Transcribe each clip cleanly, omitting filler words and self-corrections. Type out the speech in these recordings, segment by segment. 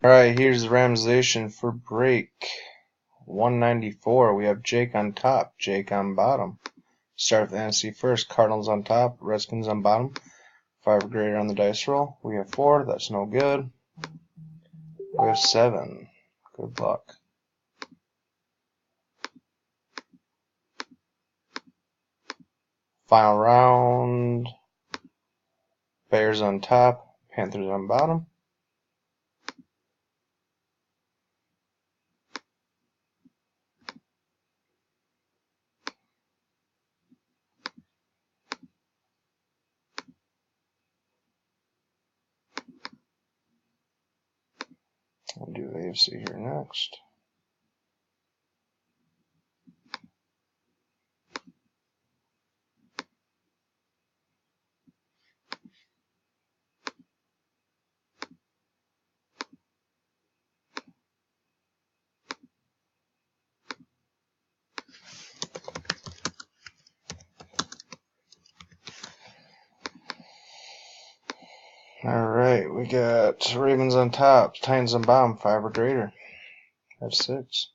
Alright, here's the randomization for break 194. We have Jake on top, Jake on bottom. Start with the NFC first. Cardinals on top, Redskins on bottom. 5 or greater on the dice roll. We have 4, that's no good. We have 7. Good luck. Final round. Bears on top, Panthers on bottom. We'll do AFC here next. Alright, we got Ravens on top, Titans on bottom, 5 or greater. That's 6.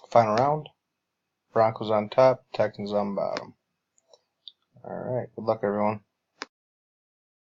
Final round. Broncos on top, Texans on bottom. Alright, good luck everyone.